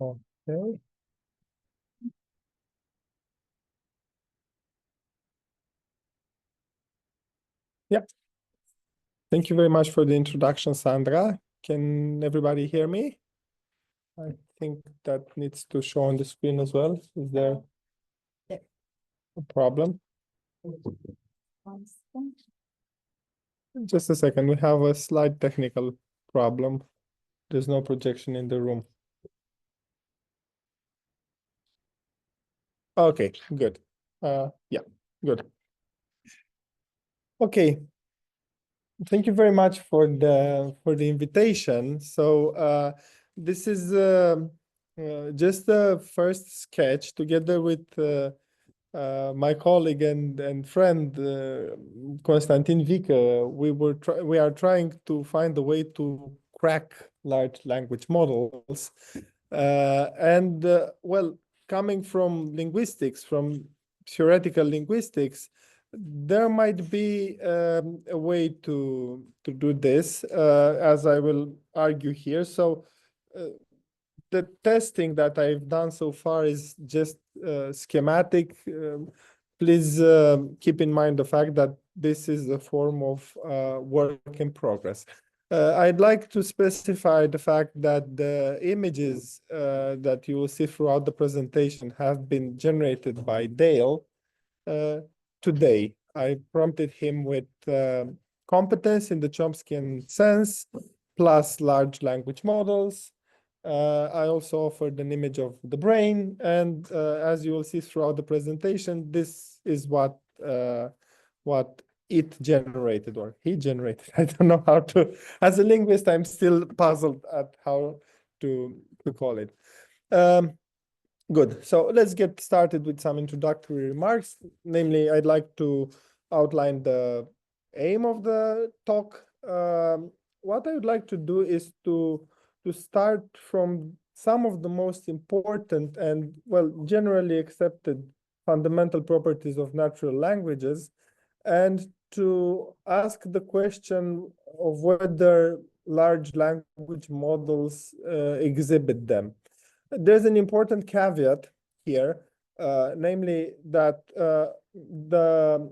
Okay. Yep. Thank you very much for the introduction, Sandra. Can everybody hear me? I think that needs to show on the screen as well. Is there a problem? Just a second. We have a slight technical problem. There's no projection in the room. Okay, good. Yeah, good. Okay. Thank you very much for the invitation. So this is just the first sketch together with my colleague and friend Konstantin Vika. We are trying to find a way to crack large language models, well, coming from linguistics, from theoretical linguistics, there might be a way to do this, as I will argue here. So the testing that I've done so far is just schematic. Please keep in mind the fact that this is a form of work in progress. I'd like to specify the fact that the images that you will see throughout the presentation have been generated by Dale today. I prompted him with competence in the Chomskyan sense, plus large language models. I also offered an image of the brain, and as you will see throughout the presentation, this is what it generated, or he generated. I don't know how to, as a linguist, I'm still puzzled at how to call it. Good. So let's get started with some introductory remarks. Namely, I'd like to outline the aim of the talk. What I would like to do is to start from some of the most important and, well, generally accepted fundamental properties of natural languages, and to ask the question of whether large language models exhibit them. There's an important caveat here, namely that the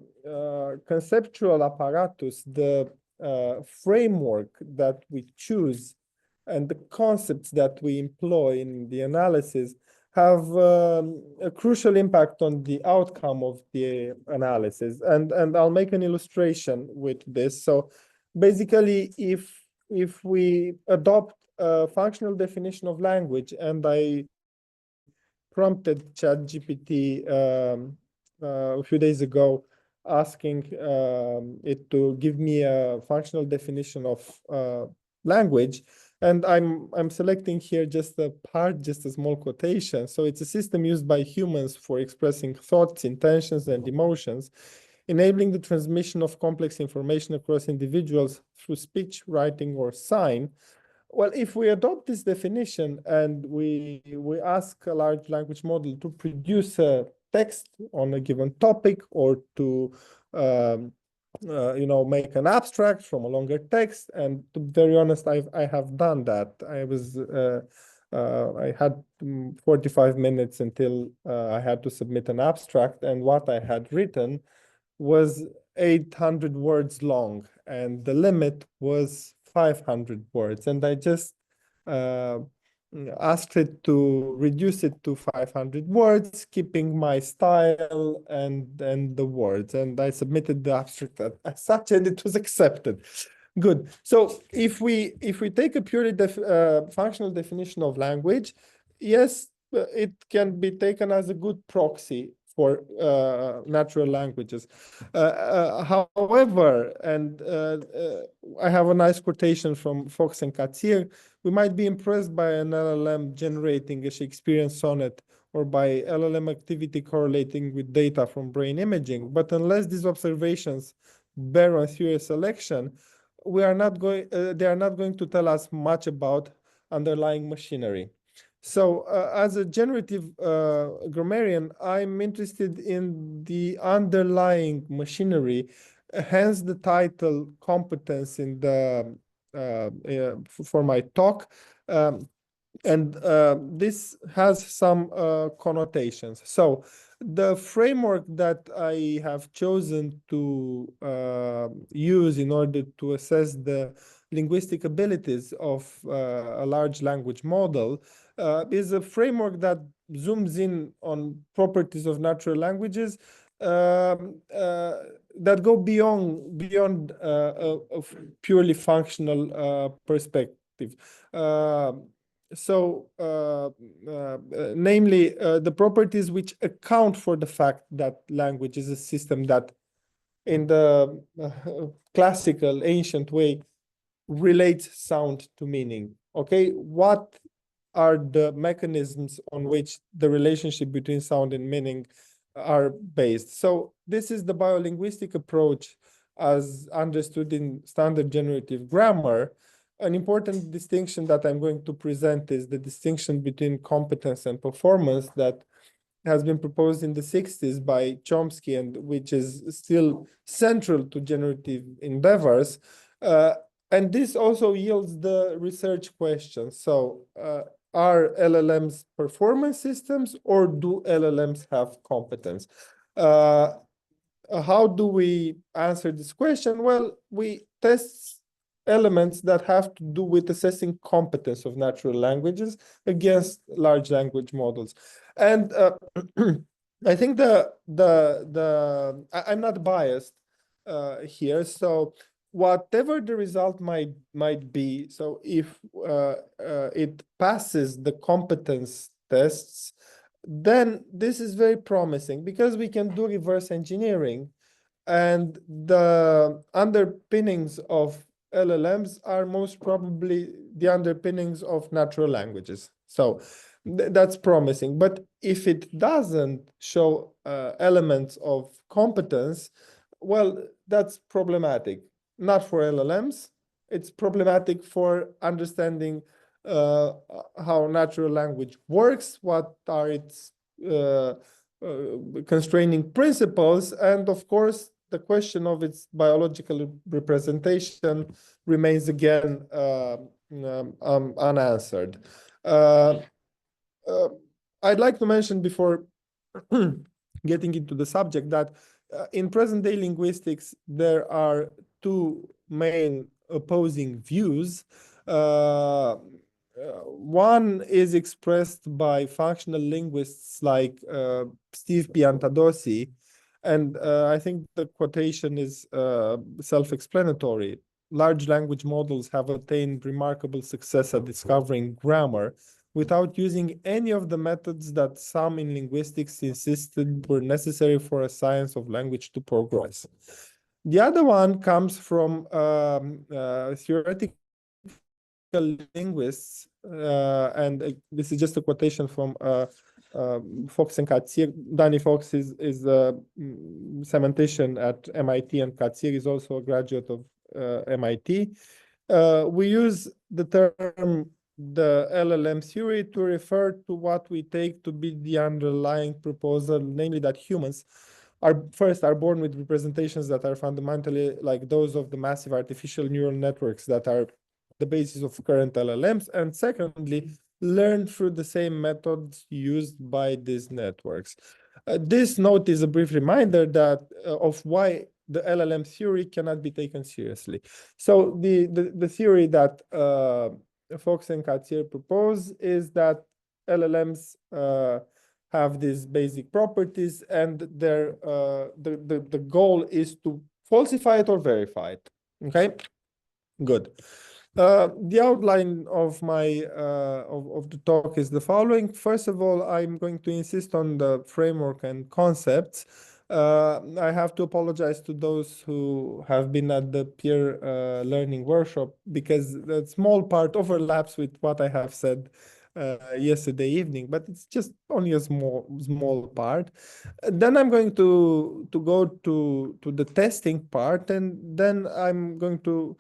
conceptual apparatus, the framework that we choose, and the concepts that we employ in the analysis have a crucial impact on the outcome of the analysis. And I'll make an illustration with this. So basically, if we adopt a functional definition of language, and I prompted ChatGPT a few days ago, asking it to give me a functional definition of language, and I'm selecting here just a part, just a small quotation. So it's a system used by humans for expressing thoughts, intentions, and emotions, enabling the transmission of complex information across individuals through speech, writing, or sign. Well, if we adopt this definition and we ask a large language model to produce a text on a given topic, or to make an abstract from a longer text, and to be very honest, I have done that. I had 45 minutes until I had to submit an abstract, and what I had written was 800 words long, and the limit was 500 words. And I just asked it to reduce it to 500 words, keeping my style and the words. And I submitted the abstract as such, and it was accepted. Good. So if we take a purely functional definition of language, yes, it can be taken as a good proxy for natural languages. However, and I have a nice quotation from Fox and Katzir, we might be impressed by an LLM generating a Shakespearean sonnet, or by LLM activity correlating with data from brain imaging. But unless these observations bear on theory selection, they are not going to tell us much about underlying machinery. So as a generative grammarian, I'm interested in the underlying machinery, hence the title competence in the for my talk. And this has some connotations. So the framework that I have chosen to use in order to assess the linguistic abilities of a large language model is a framework that zooms in on properties of natural languages that go beyond a purely functional perspective. Uh, namely, the properties which account for the fact that language is a system that, in the classical ancient way, relates sound to meaning. Okay, what are the mechanisms on which the relationship between sound and meaning are based? So this is the biolinguistic approach as understood in standard generative grammar. An important distinction that I'm going to present is the distinction between competence and performance that has been proposed in the 60s by Chomsky, and which is still central to generative endeavors. And this also yields the research question. So are LLMs performance systems, or do LLMs have competence? How do we answer this question? Well, we test elements that have to do with assessing competence of natural languages against large language models. And I think I'm not biased here. So whatever the result might be, so if it passes the competence tests, then this is very promising because we can do reverse engineering, and the underpinnings of LLMs are most probably the underpinnings of natural languages. So that's promising. But if it doesn't show elements of competence, well, that's problematic. Not for LLMs. It's problematic for understanding how natural language works, what are its constraining principles, and of course, the question of its biological representation remains again unanswered. Uh, uh, I'd like to mention before getting into the subject that in present-day linguistics, there are two main opposing views. One is expressed by functional linguists like Steve Piantadosi, and I think the quotation is self-explanatory. Large language models have attained remarkable success at discovering grammar without using any of the methods that some in linguistics insisted were necessary for a science of language to progress. The other one comes from theoretical linguists, and this is just a quotation from Fox and Katsir. Danny Fox is a semantician at MIT, and Katsir is also a graduate of MIT. We use the term the LLM theory to refer to what we take to be the underlying proposal, namely that humans are born with representations that are fundamentally like those of the massive artificial neural networks that are the basis of current LLMs, and secondly, learn through the same methods used by these networks. This note is a brief reminder that of why the LLM theory cannot be taken seriously. So the theory that Fox and Katsir propose is that LLMs have these basic properties, and the goal is to falsify it or verify it. Okay, good. The outline of my of the talk is the following. First of all, I'm going to insist on the framework and concepts. I have to apologize to those who have been at the peer learning workshop because the small part overlaps with what I have said yesterday evening, but it's just only a small part. Then I'm going to go to the testing part, and then I'm going to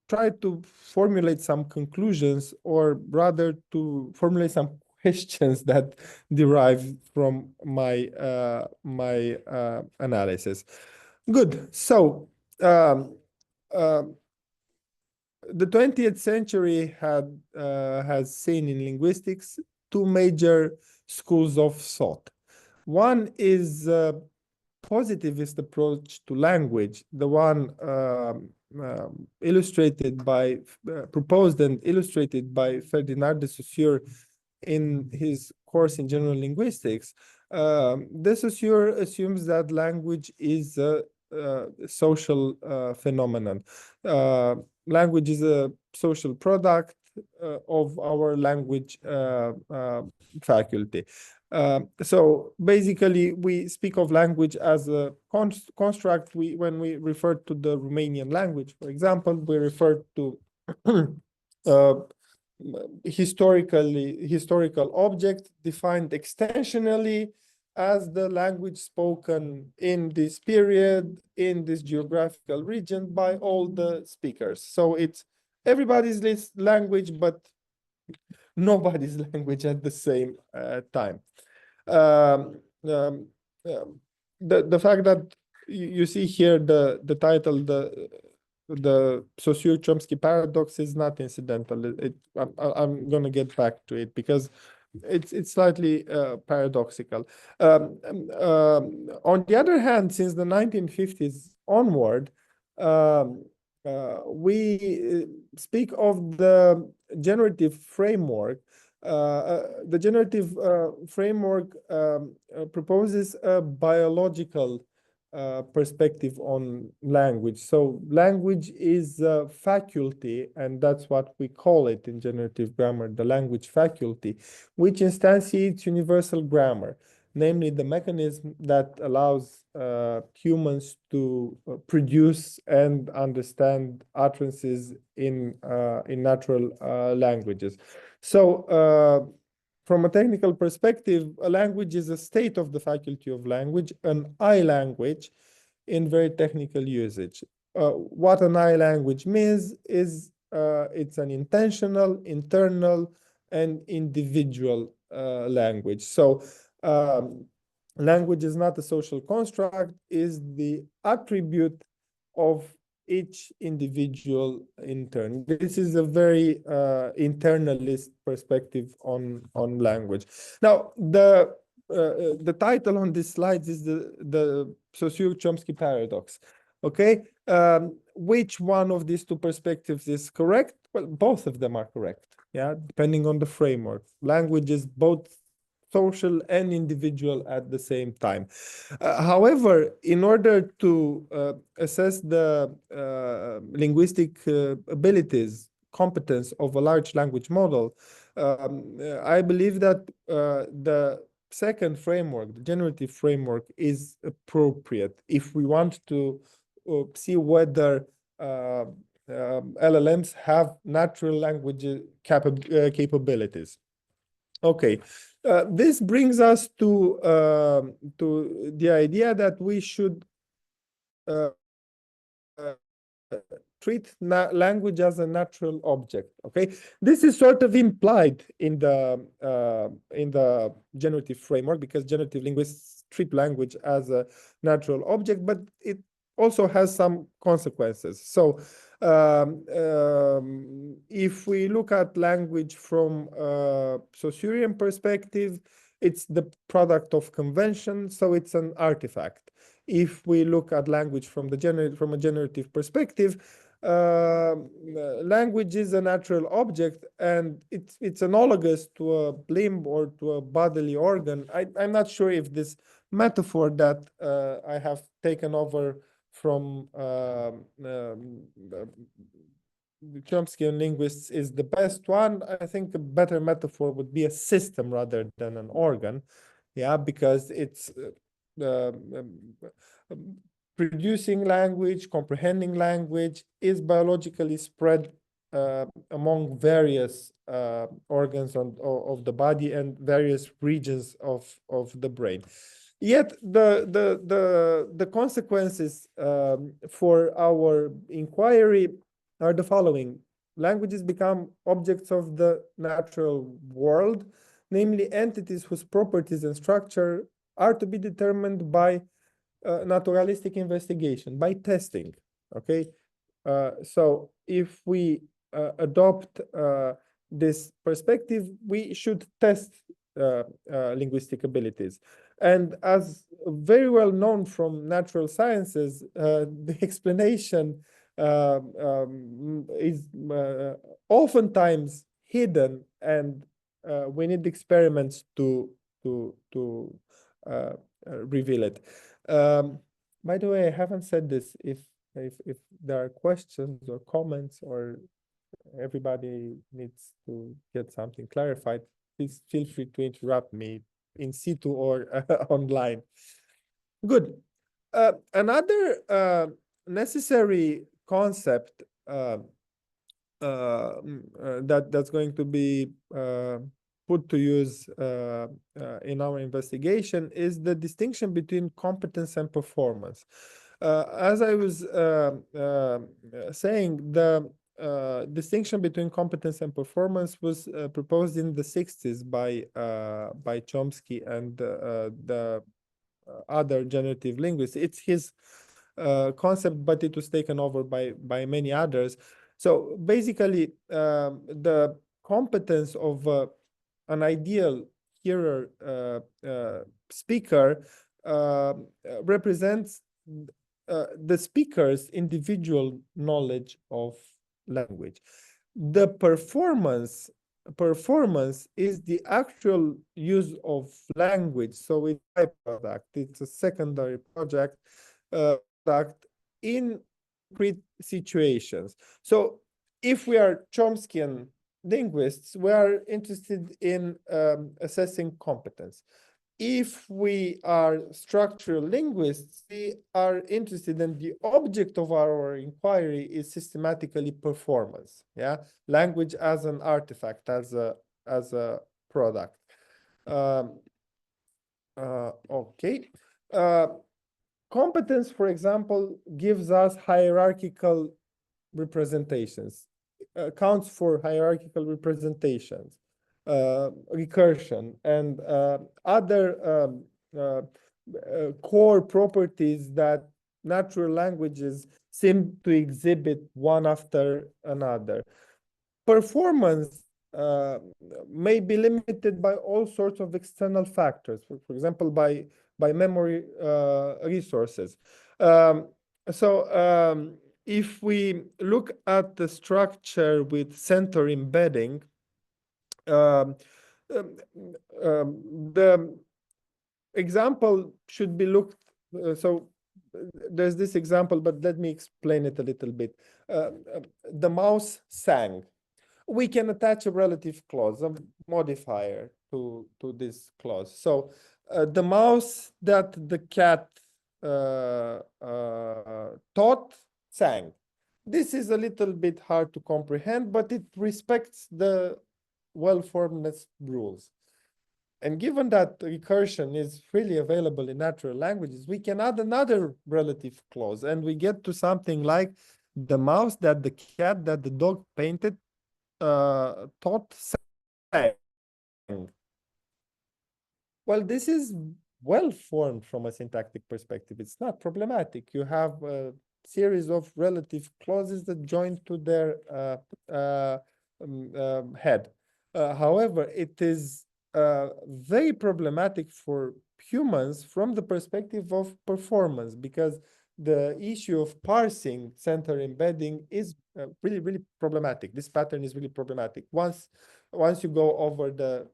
try to formulate some conclusions, or rather to formulate some questions that derive from my analysis. Good. So the 20th century has seen in linguistics two major schools of thought. One is positivist approach to language, the one illustrated by, proposed and illustrated by Ferdinand de Saussure in his course in general linguistics. De Saussure assumes that language is a social phenomenon. Language is a social product of our language faculty. So basically, we speak of language as a construct. When we refer to the Romanian language, for example, we refer to historical object defined extensionally as the language spoken in this period, in this geographical region by all the speakers. So it's everybody's language, but nobody's language at the same time. The fact that you see here the title, the Saussure-Chomsky paradox, is not incidental. I'm going to get back to it because it's slightly paradoxical. On the other hand, since the 1950s onward, we speak of the generative framework. The generative framework proposes a biological perspective on language. So language is a faculty, and that's what we call it in generative grammar, the language faculty, which instantiates universal grammar, namely the mechanism that allows humans to produce and understand utterances in natural languages. So from a technical perspective, a language is a state of the faculty of language, an I language in very technical usage. What an I language means is it's an intentional, internal, and individual language. So language is not a social construct, is the attribute of each individual in turn. This is a very internalist perspective on language. Now, the title on this slide is the Saussure-Chomsky paradox. Okay, which one of these two perspectives is correct? Well, both of them are correct. Yeah, depending on the framework. Language is both social and individual at the same time. However, in order to assess the linguistic abilities, competence of a large language model, I believe that the second framework, the generative framework, is appropriate if we want to see whether LLMs have natural language capabilities. Okay, this brings us to the idea that we should treat language as a natural object. Okay, this is sort of implied in the generative framework, because generative linguists treat language as a natural object, but it also has some consequences. So if we look at language from a Saussurean perspective, it's the product of convention, so it's an artifact. If we look at language from a generative perspective, language is a natural object, and it's analogous to a limb or to a bodily organ. I'm not sure if this metaphor that I have taken over from Chomskyan linguists is the best one. I think a better metaphor would be a system rather than an organ. Yeah, because it's producing language, comprehending language is biologically spread among various organs of the body and various regions of the brain. Yet the consequences for our inquiry are the following. Languages become objects of the natural world, namely entities whose properties and structure are to be determined by naturalistic investigation, by testing. Okay, so if we adopt this perspective, we should test linguistic abilities. And as very well known from natural sciences, the explanation is oftentimes hidden, and we need experiments to reveal it. By the way, I haven't said this. If there are questions or comments, or everybody needs to get something clarified, please feel free to interrupt me in situ or online. Good. Another necessary concept that's going to be put to use in our investigation is the distinction between competence and performance. As I was saying, the distinction between competence and performance was proposed in the 60s by Chomsky and the other generative linguists. It's his concept, but it was taken over by many others. So basically, the competence of an ideal hearer speaker represents the speaker's individual knowledge of language. The performance is the actual use of language. So it's a byproduct. It's a secondary product in concrete situations. So if we are Chomskyan linguists, we are interested in assessing competence. If we are structural linguists, we are interested in the object of our inquiry is systematically performance. Yeah, language as an artifact, as a product. Okay. Competence, for example, gives us hierarchical representations, accounts for hierarchical representations, recursion, and other core properties that natural languages seem to exhibit one after another. Performance may be limited by all sorts of external factors, for example, by memory resources. If we look at the structure with center embedding, the example should be looked, there's this example, but let me explain it a little bit. The mouse sang. We can attach a relative clause, a modifier to this clause. So the mouse that the cat taught sang. This is a little bit hard to comprehend, but it respects the well-formedness rules. And given that recursion is freely available in natural languages, we can add another relative clause, and we get to something like the mouse that the cat that the dog painted taught sang. Well, this is well formed from a syntactic perspective. It's not problematic. You have a series of relative clauses that join to their head. However, it is very problematic for humans from the perspective of performance, because the issue of parsing center embedding is really, really problematic. This pattern is really problematic. Once you go over the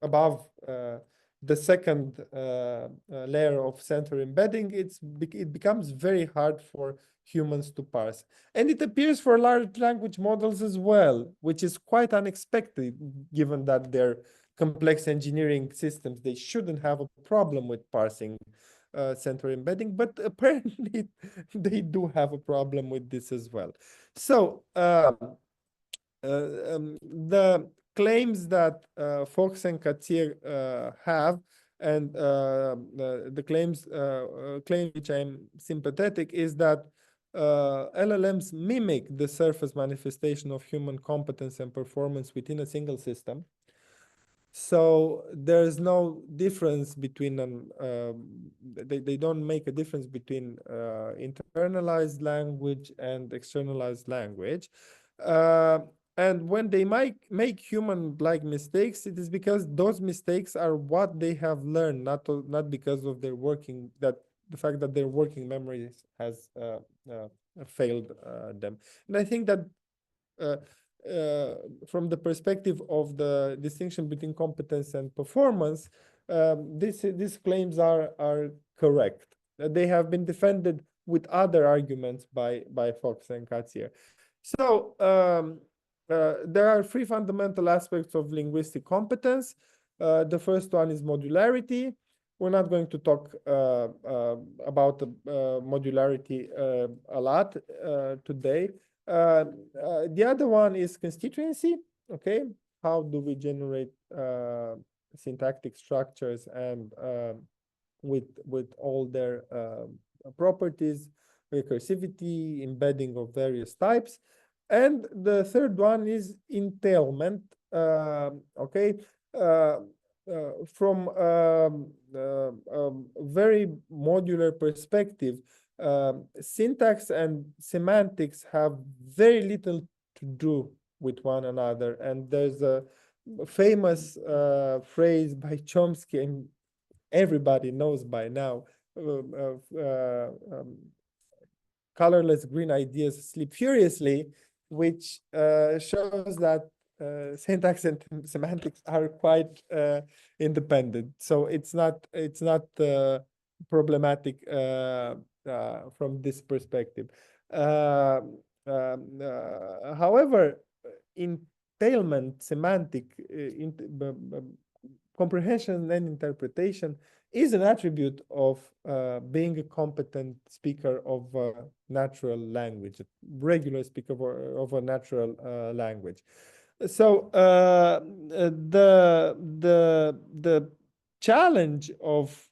above the second layer of center embedding, it becomes very hard for humans to parse. And it appears for large language models as well, which is quite unexpected, given that they're complex engineering systems. They shouldn't have a problem with parsing center embedding, but apparently they do have a problem with this as well. So the claims that Fox and Katsir have, and the claim which I'm sympathetic, is that LLMs mimic the surface manifestation of human competence and performance within a single system. So there's no difference between they don't make a difference between internalized language and externalized language. Uh, and when they make human-like mistakes, it is because those mistakes are what they have learned, not because of their working, that the fact that their working memory has failed them. And I think that uh, uh, from the perspective of the distinction between competence and performance, these claims are correct. They have been defended with other arguments by Fox and Katzier. So there are three fundamental aspects of linguistic competence. The first one is modularity. We're not going to talk about modularity a lot today. The other one is constituency. Okay, how do we generate syntactic structures and with all their properties, recursivity, embedding of various types. And the third one is entailment. Okay, from very modular perspective, syntax and semantics have very little to do with one another. And there's a famous phrase by Chomsky, and everybody knows by now, colorless green ideas sleep furiously, which shows that syntax and semantics are quite independent. So it's not problematic from this perspective. However, entailment, semantic comprehension and interpretation is an attribute of being a competent speaker of natural language, a regular speaker of a natural language. So the challenge of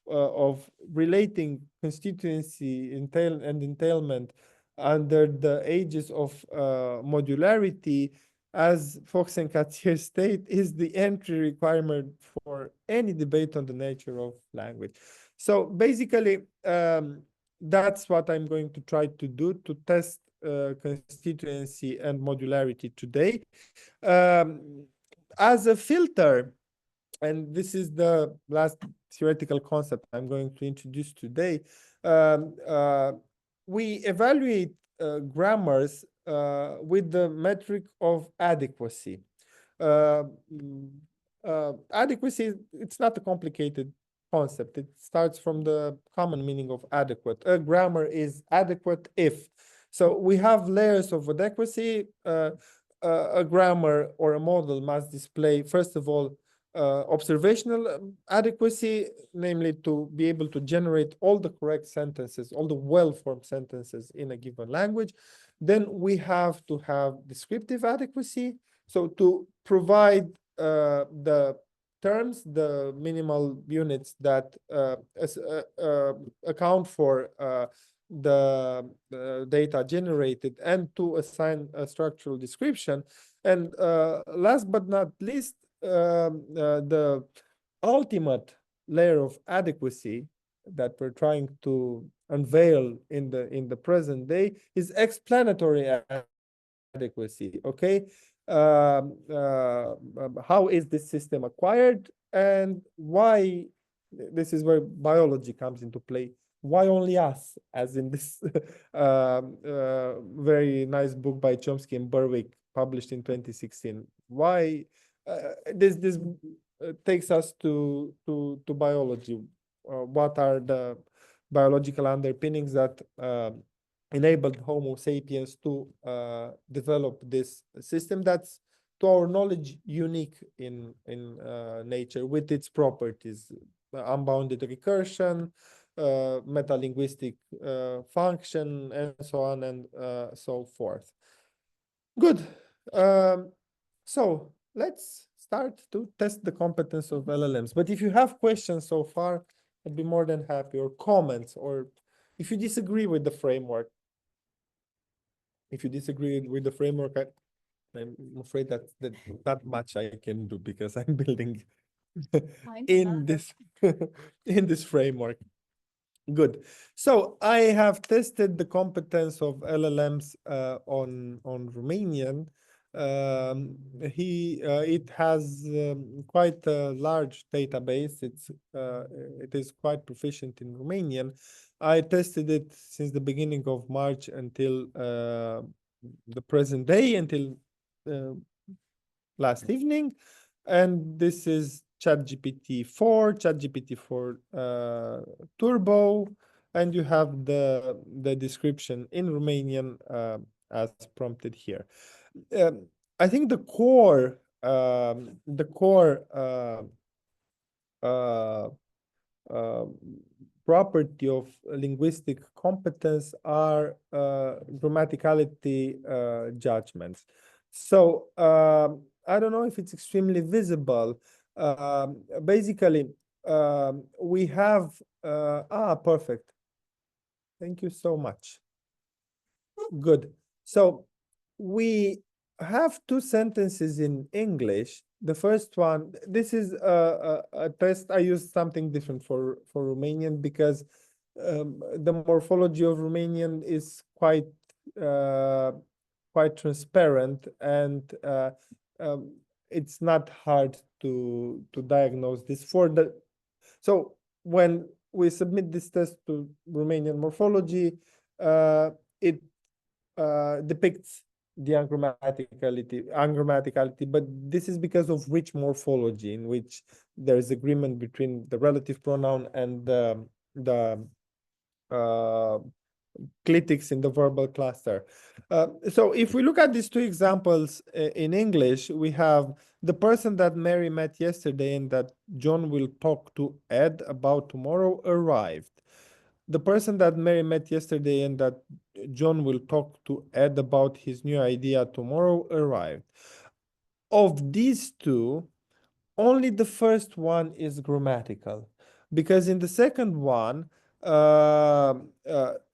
relating constituency and entailment under the aegis of modularity, as Fox and Katzier state, is the entry requirement for any debate on the nature of language. So basically, that's what I'm going to try to do to test constituency and modularity today. As a filter, and this is the last theoretical concept I'm going to introduce today, we evaluate grammars with the metric of adequacy. Adequacy, it's not a complicated concept. It starts from the common meaning of adequate. A grammar is adequate if. So we have layers of adequacy. A grammar or a model must display, first of all, observational adequacy, namely to be able to generate all the correct sentences, all the well-formed sentences in a given language. Then we have to have descriptive adequacy, so to provide the terms, the minimal units that account for the data generated, and to assign a structural description. And last but not least, the ultimate layer of adequacy that we're trying to unveil in the present day is explanatory adequacy. Okay, how is this system acquired, and why? This is where biology comes into play. Why only us, as in this very nice book by Chomsky and Berwick, published in 2016. Why this takes us to biology. What are the biological underpinnings that enabled Homo sapiens to develop this system that's, to our knowledge, unique in nature, with its properties: unbounded recursion, metalinguistic function, and so on and so forth. Good. So let's start to test the competence of LLMs. But if you have questions so far, I'd be more than happy, or comments, or if you disagree with the framework. If you disagree with the framework, I'm afraid that not much I can do, because I'm building in this in this framework. Good. So I have tested the competence of LLMs on Romanian. It has quite a large database. It is quite proficient in Romanian. I tested it since the beginning of March until the present day, until uh, last evening. And this is ChatGPT 4 Turbo, and you have the description in Romanian as prompted here. Um, I think uh, uh, property of linguistic competence are grammaticality judgments. So I don't know if it's extremely visible. Basically, we have, perfect. Thank you so much. Good. So we have two sentences in English. The first one, this is a test. I used something different for Romanian because the morphology of Romanian is uh, quite transparent, and it's not hard to diagnose this for the. So when we submit this test to Romanian morphology, it depicts the ungrammaticality, but this is because of rich morphology in which there is agreement between the relative pronoun and the uh, clitics in the verbal cluster. So if we look at these two examples in English, we have the person that Mary met yesterday and that John will talk to Ed about tomorrow arrived. The person that Mary met yesterday and that John will talk to Ed about his new idea tomorrow arrived. Of these two, only the first one is grammatical, because in the second one,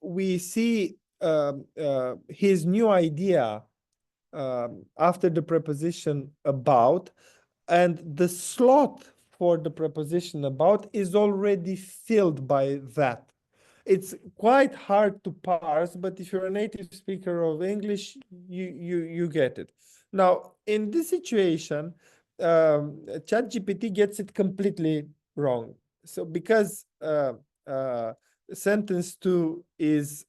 we see his new idea after the preposition about, and the slot for the preposition about is already filled by that. It's quite hard to parse, but if you're a native speaker of English, you get it. Now, in this situation, ChatGPT gets it completely wrong. So because sentence two is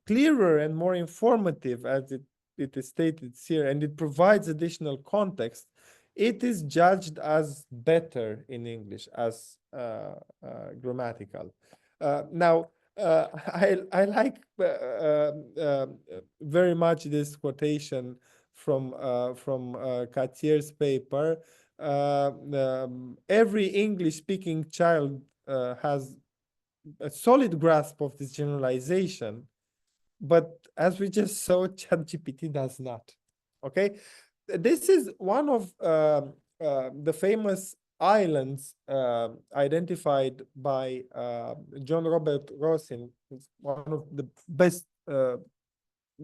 clearer and more informative, as it is stated here, and it provides additional context, it is judged as better in English, as grammatical. Now, I like very much this quotation from Cartier's paper. Every English-speaking child has a solid grasp of this generalization, but as we just saw, ChatGPT does not. Okay, this is one of the famous islands identified by John Robert Rosin. It's one of the best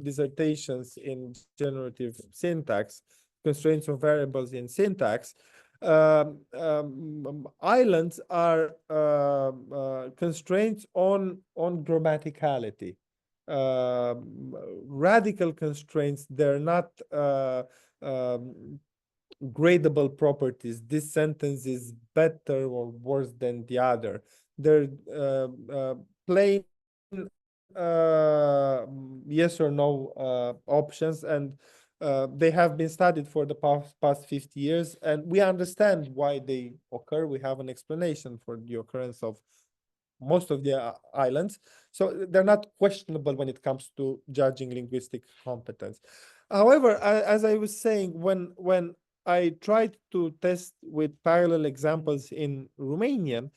dissertations in generative syntax, constraints of variables in syntax. Islands are constraints on grammaticality. Radical constraints, they're not gradable properties. This sentence is better or worse than the other. They're plain yes or no options, and they have been studied for the past 50 years, and we understand why they occur. We have an explanation for the occurrence of most of the islands. So they're not questionable when it comes to judging linguistic competence. However, as I was saying, when I tried to test with parallel examples in Romanian,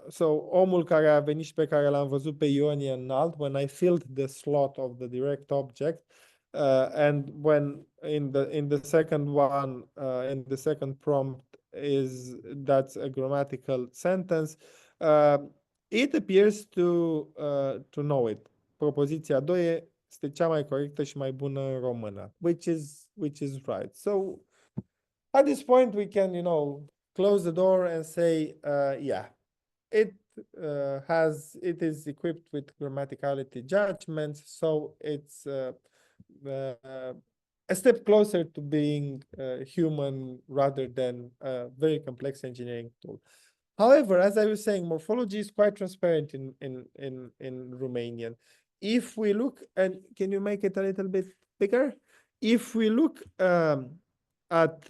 so omul care a venit și pe care l-am văzut pe Ionie înalt, when I filled the slot of the direct object, and when in the second one, in the second prompt, that's a grammatical sentence, it appears to know it. Propoziția 2 este cea mai corectă și mai bună în română, which is right. So At this point, we can, close the door and say, yeah, it it is equipped with grammaticality judgments, so it's uh, a step closer to being human rather than a very complex engineering tool. However, as I was saying, morphology is quite transparent in Romanian. If we look, and can you make it a little bit bigger? If we look at,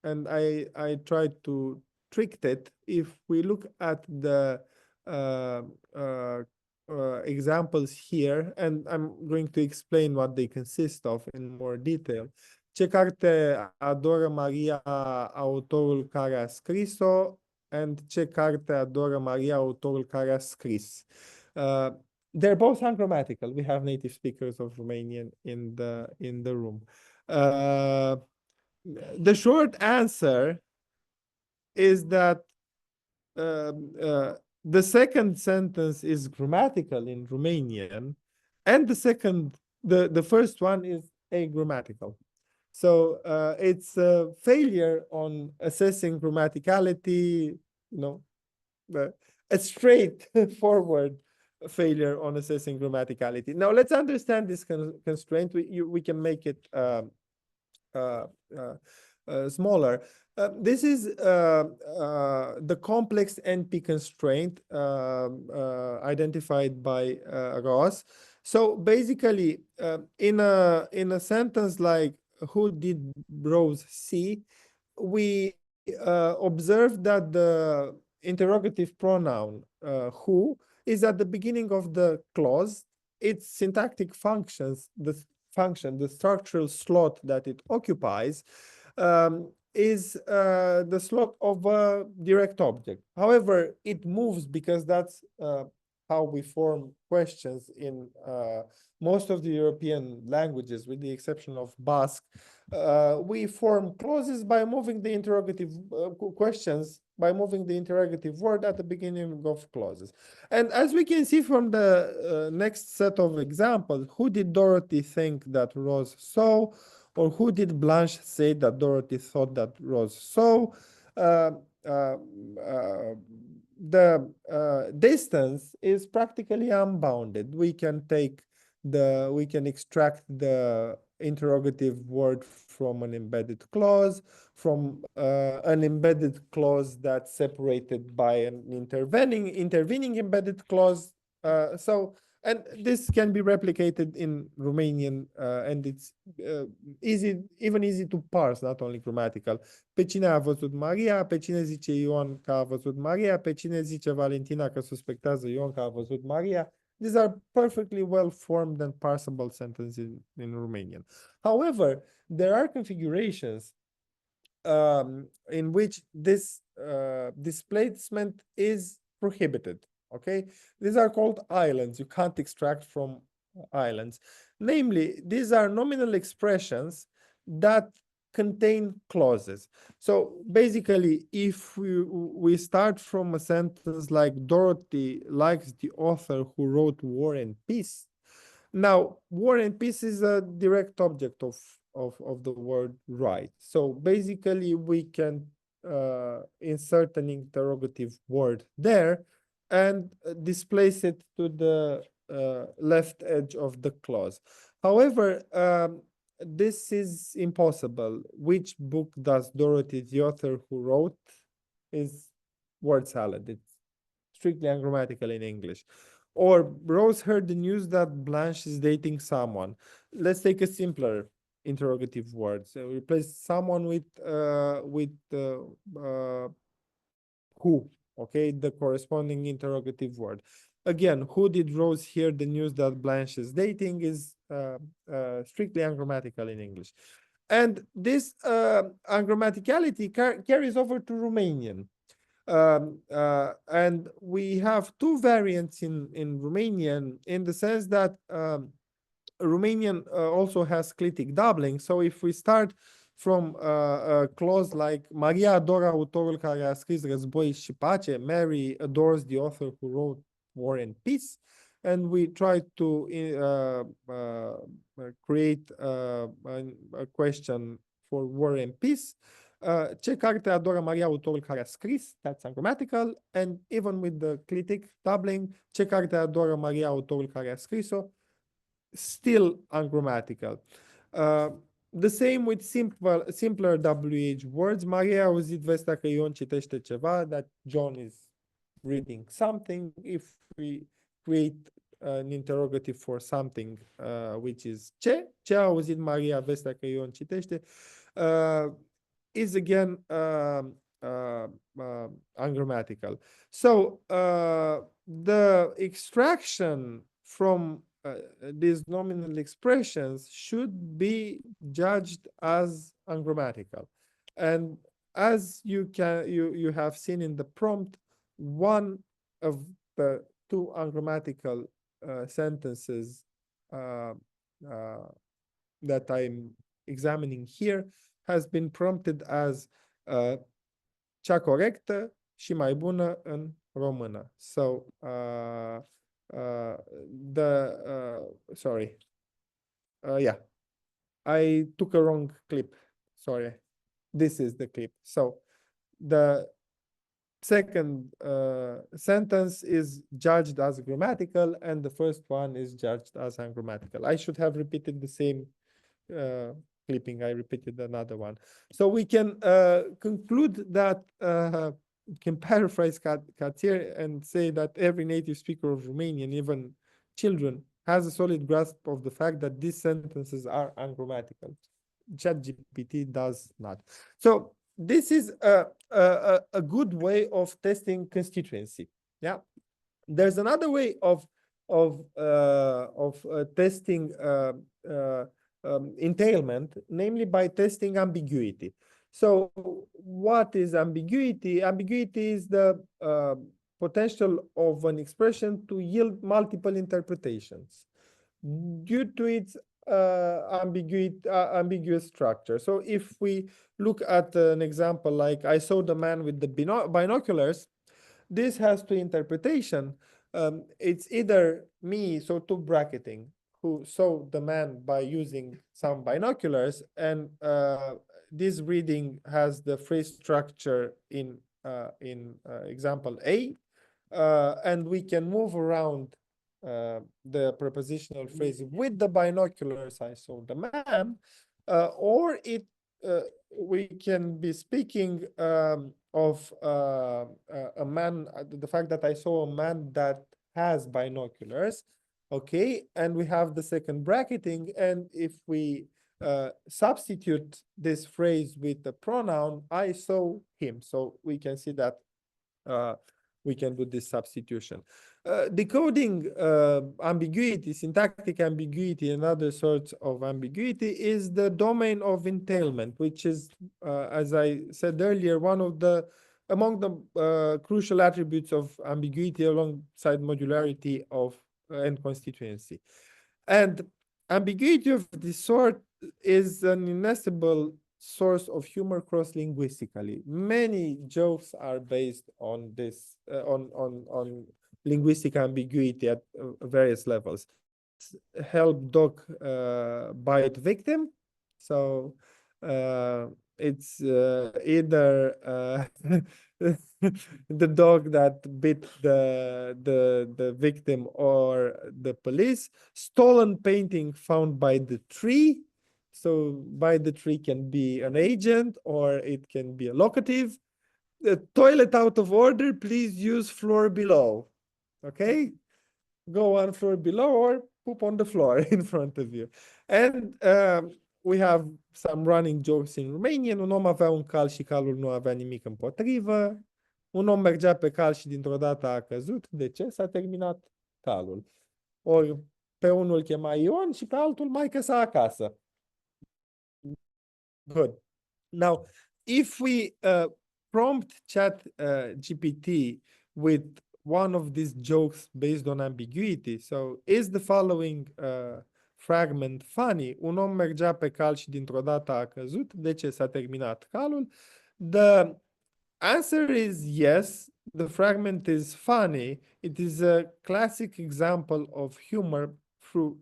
and I tried to trick it, if we look at the uh, uh, examples here, and I'm going to explain what they consist of in more detail. Ce carte adoră Maria autorul care a scris-o? And ce carte adoră Maria autorul care a scris? They're both ungrammatical. We have native speakers of Romanian in the room. The short answer is that the second sentence is grammatical in Romanian, and the first one is agrammatical. So it's a failure on assessing grammaticality, a straightforward failure on assessing grammaticality. Now let's understand this constraint. We can make it smaller. This is the complex NP constraint identified by Ross. So basically, in a sentence like "Who did Rose see?", we observe that the interrogative pronoun "who" is at the beginning of the clause. Its syntactic functions, the structural slot that it occupies, is the slot of a direct object. However, it moves because that's how we form questions in most of the European languages, with the exception of Basque. We form clauses by moving the interrogative questions, by moving the interrogative word at the beginning of clauses. And as we can see from the next set of examples, who did Dorothy think that Rose saw? Or who did Blanche say that Dorothy thought that Rose saw? The distance is practically unbounded. We can extract the interrogative word from an embedded clause, from an embedded clause that's separated by an intervening embedded clause. And this can be replicated in Romanian, and it's even easy to parse, not only grammatical. Pe cine a văzut Maria? Pe cine zice Ion că a văzut Maria? Pe cine zice Valentina că suspectează Ion că a văzut Maria? These are perfectly well-formed and parsable sentences in Romanian. However, there are configurations in which this displacement is prohibited. Okay, these are called islands. You can't extract from islands. Namely, these are nominal expressions that contain clauses. So basically, if we start from a sentence like Dorothy likes the author who wrote War and Peace. Now, War and Peace is a direct object of the word right. So basically, we can insert an interrogative word there and displace it to the left edge of the clause. However, this is impossible. Which book does Dorothy, the author who wrote, is word salad. It's strictly ungrammatical in English. Or Rose heard the news that Blanche is dating someone. Let's take a simpler interrogative word. So replace someone with who, okay, the corresponding interrogative word. Again, who did Rose hear the news that Blanche is dating is strictly ungrammatical in English. And this ungrammaticality carries over to Romanian. And we have two variants in Romanian, in the sense that Romanian also has clitic doubling. So if we start from a clause like Maria adoră autorul care a scris Război și Pace, Mary adores the author who wrote War and Peace, and we try to create a question for War and Peace, Ce carte adoră Maria autorul care a scris? That's ungrammatical. And even with the critic doubling, ce carte adoră Maria autorul care a scris-o? Still ungrammatical. The same with simpler WH words. Maria a auzit vestea că Ion citește ceva, that John is reading something. If we create an interrogative for something, which is ce a auzit Maria vestea că Ion citește, is again ungrammatical. So the extraction from these nominal expressions should be judged as ungrammatical. And as you have seen in the prompt, one of the two ungrammatical sentences that I'm examining here has been prompted as cea corectă și mai bună în română. So sorry. Yeah, I took a wrong clip. Sorry. This is the clip. So the second sentence is judged as grammatical and the first one is judged as ungrammatical. I should have repeated the same clipping. I repeated another one. So we can conclude that can paraphrase Katir and say that every native speaker of Romanian, even children, has a solid grasp of the fact that these sentences are ungrammatical. ChatGPT does not. So this is a good way of testing constituency. Yeah, there's another way of testing entailment, namely by testing ambiguity. So what is ambiguity? Ambiguity is the potential of an expression to yield multiple interpretations due to its ambiguous structure. So if we look at an example like I saw the man with the binoculars, this has two interpretation. It's either me, so two bracketing, who saw the man by using some binoculars, and this reading has the phrase structure in example A, and we can move around the prepositional phrase with the binoculars I saw the man, or we can be speaking of a man, the fact that I saw a man that has binoculars, okay, and we have the second bracketing, and if we substitute this phrase with the pronoun I saw him, so we can see that we can do this substitution. Decoding ambiguity, syntactic ambiguity, and other sorts of ambiguity is the domain of entailment, which is, as I said earlier, one of the among the crucial attributes of ambiguity alongside modularity of and constituency. And ambiguity of this sort is an inestimable source of humor cross-linguistically. Many jokes are based on this, on linguistic ambiguity at various levels. Help dog bite victim. So it's either the dog that bit the victim or the police. Stolen painting found by the tree. So by the tree can be an agent or it can be a locative. The toilet out of order, please use floor below. Okay? Go on floor below or poop on the floor in front of you. And we have some running jokes in Romanian. Un om avea un cal și calul nu avea nimic împotrivă. Un om mergea pe cal și dintr-o dată a căzut. De ce? S-a terminat calul. Ori pe unul chema Ion și pe altul maică sa acasă. Good. Now, if we prompt ChatGPT with one of these jokes based on ambiguity, so is the following fragment funny? Un om mergea pe cal și dintr-o dată a căzut. De ce? S-a terminat calul. The answer is yes. The fragment is funny. It is a classic example of humor through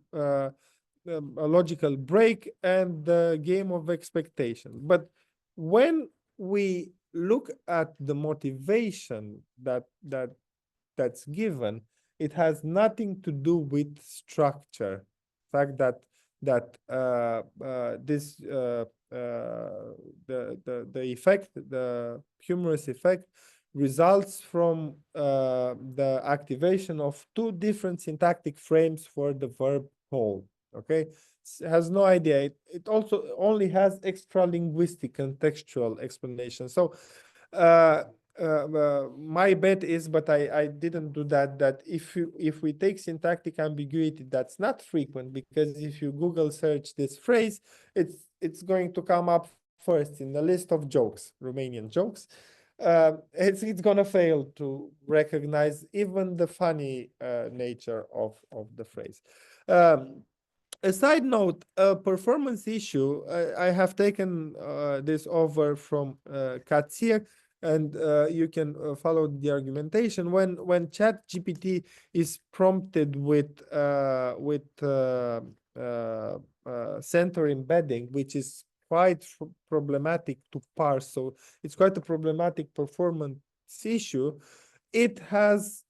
a logical break and the game of expectation. But when we look at the motivation that's given, it has nothing to do with structure. The fact that this the effect, the humorous effect, results from the activation of two different syntactic frames for the verb hold. Okay, has no idea. It also only has extra linguistic and textual explanation. So my bet is, but I didn't do that, that if we take syntactic ambiguity, that's not frequent, because if you Google search this phrase, it's going to come up first in the list of jokes, Romanian jokes. It's gonna fail to recognize even the funny nature of the phrase. A side note, a performance issue, I have taken this over from Katsir, and you can follow the argumentation. When ChatGPT is prompted with center embedding, which is quite problematic to parse, so it's quite a problematic performance issue, it has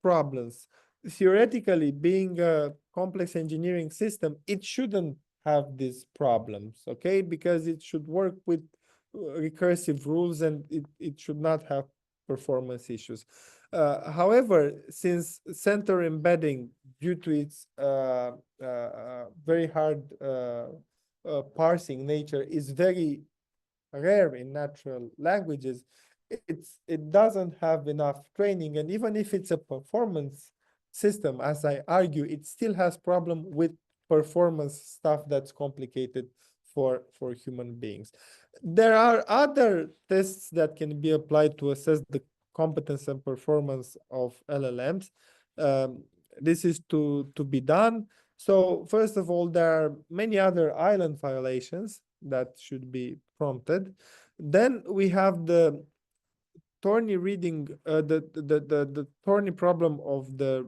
problems. Theoretically, being a complex engineering system, it shouldn't have these problems, okay? Because it should work with recursive rules, and it should not have performance issues. However, since center embedding, due to its very hard parsing nature, is very rare in natural languages, it doesn't have enough training, and even if it's a performance system, as I argue, it still has problem with performance stuff that's complicated for human beings. There are other tests that can be applied to assess the competence and performance of LLMs. This is to be done. So first of all, there are many other island violations that should be prompted. Then we have the thorny reading, the thorny problem of the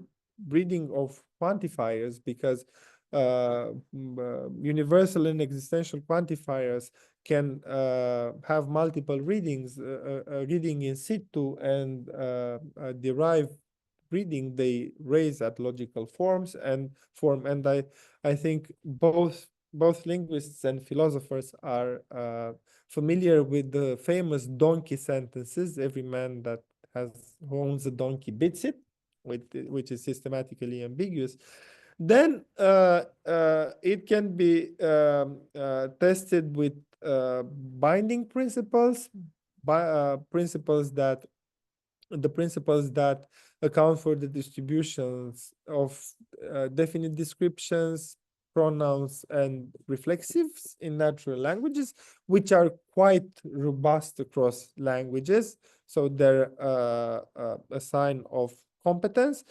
reading of quantifiers, because universal and existential quantifiers can have multiple readings, reading in situ and derive reading they raise at logical forms and form. And I think both linguists and philosophers are familiar with the famous donkey sentences. Every man that who owns a donkey beats it, which is systematically ambiguous. Then it can be tested with binding principles, principles that account for the distributions of definite descriptions, pronouns, and reflexives in natural languages, which are quite robust across languages. So they're a sign of competence.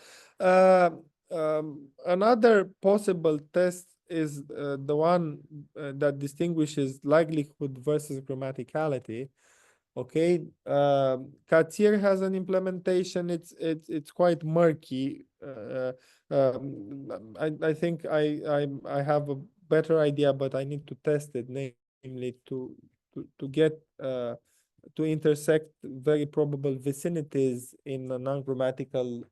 Another possible test is the one that distinguishes likelihood versus grammaticality. Okay, Katsir has an implementation. It's quite murky. I think I have a better idea, but I need to test it, namely to get to intersect very probable vicinities in a non-grammatical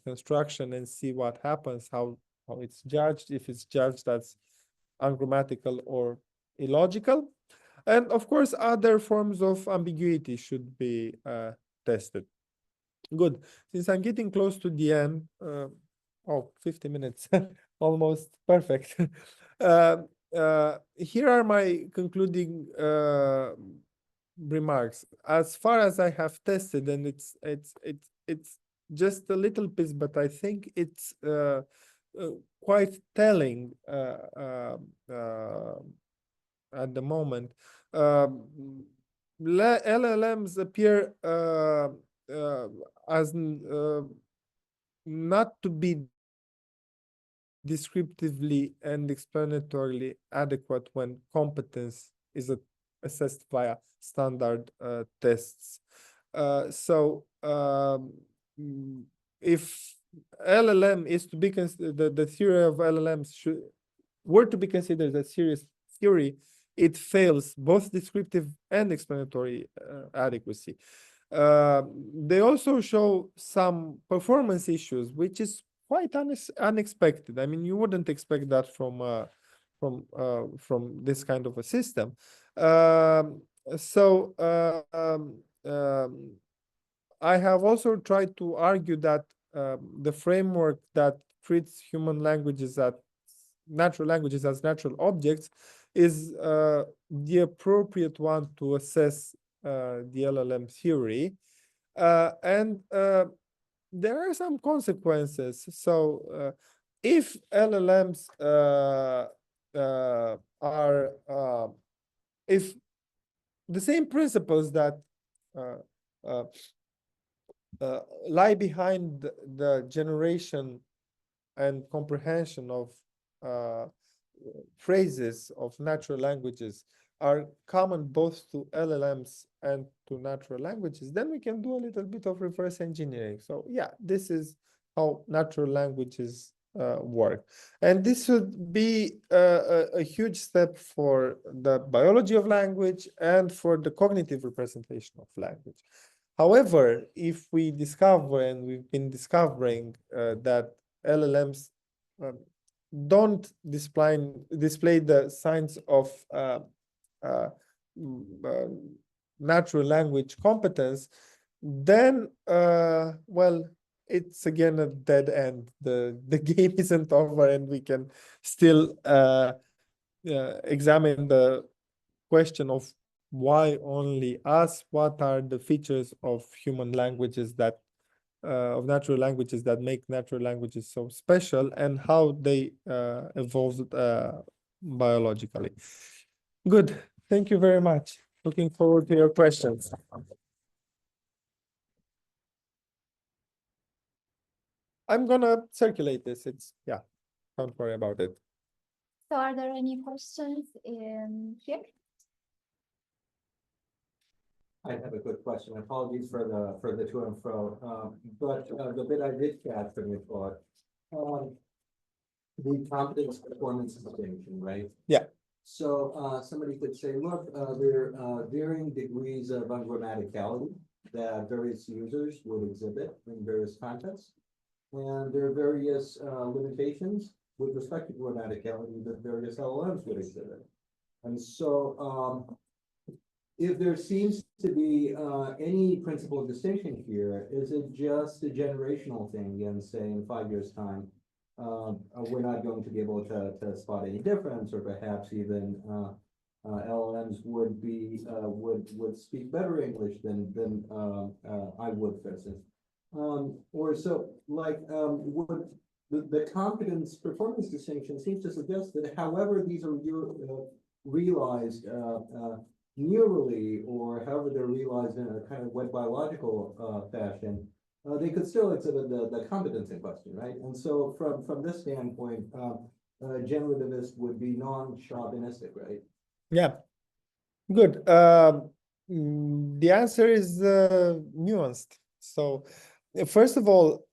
construction and see what happens, how it's judged, if it's judged as ungrammatical or illogical. And of course, other forms of ambiguity should be tested. Good. Since I'm getting close to the end, 50 minutes, almost perfect. Here are my concluding remarks. As far as I have tested, and it's just a little piece, but I think it's quite telling at the moment. LLMs appear as not to be descriptively and explanatorily adequate when competence is assessed via standard tests. So if LLM is to be considered, the theory of LLMs were to be considered a serious theory, it fails both descriptive and explanatory adequacy. They also show some performance issues, which is quite unexpected. I mean, you wouldn't expect that from this kind of a system. So I have also tried to argue that the framework that treats human languages as natural languages as natural objects is the appropriate one to assess the LLM theory. And there are some consequences. So if LLMs are, if the same principles that uh, uh, lie behind the generation and comprehension of phrases of natural languages are common both to LLMs and to natural languages, then we can do a little bit of reverse engineering. So yeah, this is how natural languages work. And this would be a huge step for the biology of language and for the cognitive representation of language. However, if we discover, and we've been discovering that LLMs don't display the signs of uh, natural language competence, then well, it's again a dead end. The game isn't over, and we can still examine the question of why only us, what are the features of human languages that of natural languages that make natural languages so special, and how they evolved biologically. Good. Thank you very much. Looking forward to your questions. I'm gonna circulate this. It's, yeah, don't worry about it. So are there any questions in here? I have a good question. Apologies for the to and fro. But the bit I did catch from your thought, the competence performance distinction, right? Yeah. So somebody could say, look, there are varying degrees of ungrammaticality that various users would exhibit in various contexts. And there are various limitations with respect to grammaticality that various LLMs would exhibit. And so if there seems to be any principle of distinction here, is it just a generational thing? And say in 5 years' time, we're not going to be able to spot any difference, or perhaps even LLMs would speak better English than I would, for instance. Or so like would the competence performance distinction seems to suggest that however these are realized neurally, or however they're realized in a kind of web biological fashion, they could still exhibit the competence in question, right? And so from this standpoint, generativists would be non-chauvinistic, right? Yeah. Good. The answer is nuanced. So, first of all,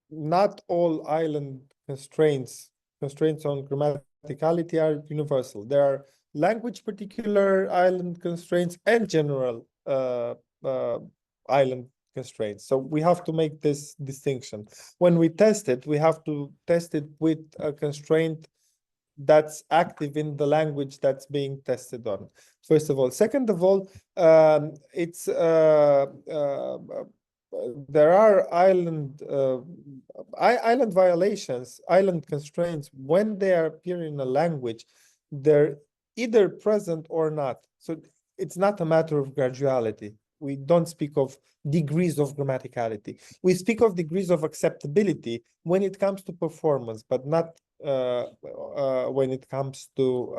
not all island constraints on grammaticality are universal. There are language particular island constraints and general island constraints. So we have to make this distinction. When we test it, we have to test it with a constraint that's active in the language that's being tested on, first of all. Second of all, it's there are island violations, island constraints. When they appear in a language, they're either present or not. So it's not a matter of graduality. We don't speak of degrees of grammaticality. We speak of degrees of acceptability when it comes to performance, but not when it comes to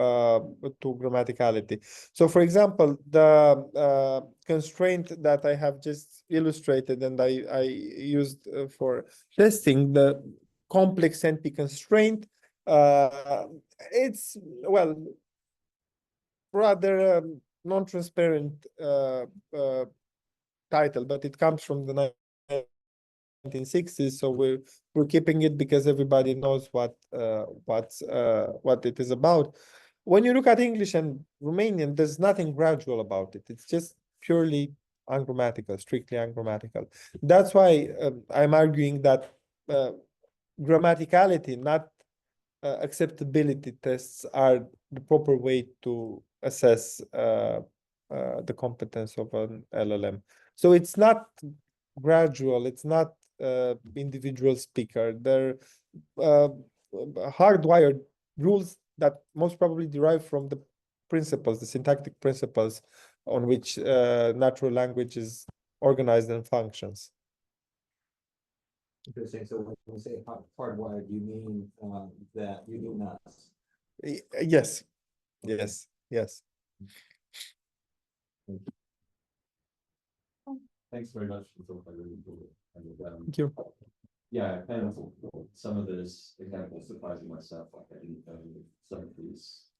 grammaticality. So, for example, the constraint that I have just illustrated and I used for testing, the complex NP constraint, it's, well, rather non-transparent title, but it comes from the 1960s, so we're keeping it because everybody knows what it is about. When you look at English and Romanian, there's nothing gradual about it. It's just purely ungrammatical, strictly ungrammatical. That's why I'm arguing that grammaticality, not acceptability tests, are the proper way to assess the competence of an LLM. So it's not gradual, it's not individual speaker. They're hardwired rules that most probably derive from the principles, the syntactic principles on which natural language is organized and functions. Interesting. So when you say hardwired, you mean that you do not. Yes, yes, yes. Thanks very much for talking. I really enjoyed it. And, Thank you. yeah, kind of some of those examples surprising myself. Like I didn't know some of these.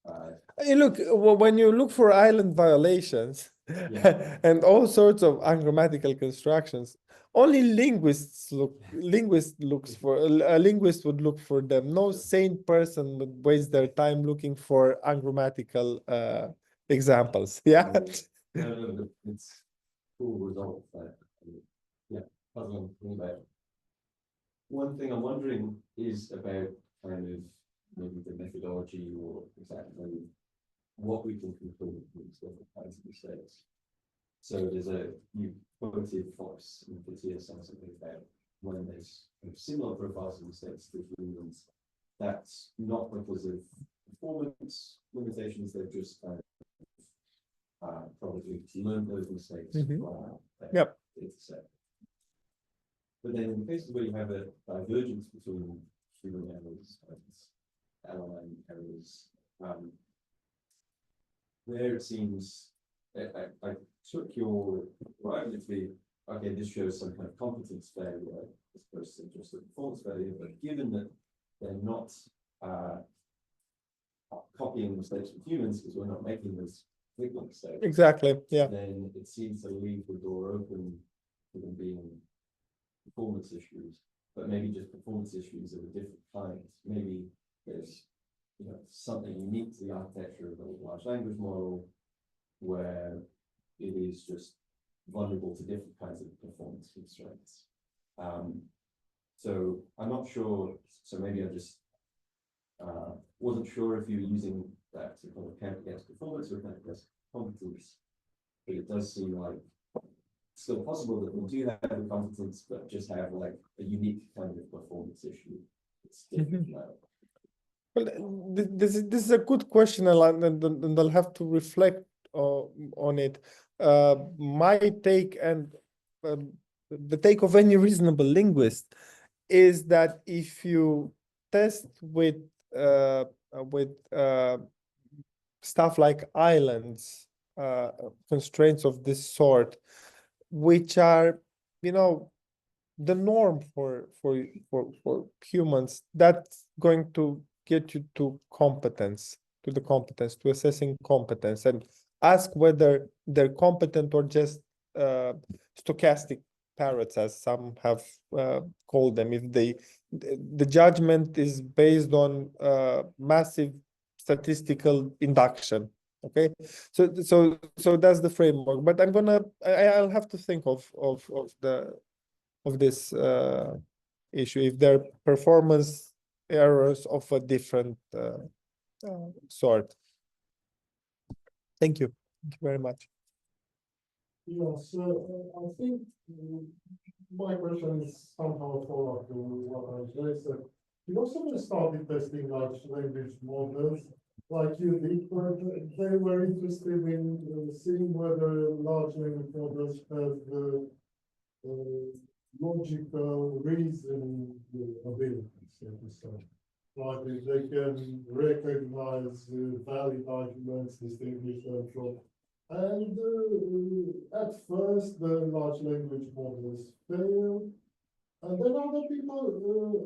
Hey, look, when you look for island violations Yeah. and all sorts of ungrammatical constructions, only linguist would look for them. No sane person would waste their time looking for ungrammatical examples. Yeah. No, it's cool result. But, yeah, puzzling thing about. One thing I'm wondering is about kind of maybe the methodology or exactly what we can conclude from these different kinds of mistakes. So you quoted Fox and Matthias on something about when there's kind of similar profiles of mistakes to humans, that's not because of performance limitations, they've just kind of probably learned those mistakes from Yep. data set. But then in the cases where you have a divergence between human errors and LLM errors, there it seems, I took your argument to be, okay, this shows some kind of competence failure as opposed to just a performance failure, but given that they're not copying mistakes from humans because we're not making those frequent mistakes. Exactly. Yeah. Then it seems to leave the door open to them being performance issues, but maybe just performance issues of a different kind. Maybe there's something unique to the architecture of a large language model where it is just vulnerable to different kinds of performance constraints. So I'm not sure. So maybe I just wasn't sure if you were using that to kind of count against performance or count against competence. But it does seem like it's still possible that we do have the competence, but just have like a unique kind of performance issue. It's different now. Well, this is a good question, and I'll have to reflect on it. My take and the take of any reasonable linguist is that if you test with stuff like islands, constraints of this sort, which are, the norm for humans, that's going to get you to assessing competence, and ask whether they're competent or just stochastic parrots, as some have called them. If the judgment is based on massive statistical induction. Okay, so that's the framework. But I'll have to think of this issue, if there are performance errors of a different sort. Thank you. Thank you very much. Yeah, so I think my question is somehow a follow-up to what I said. You also started testing large language models like you did, but they were interested in seeing whether large language models have logical reasoning abilities, so to say. Like if they can recognize valid arguments, distinguish them from. And at first, the large language models failed. And then other people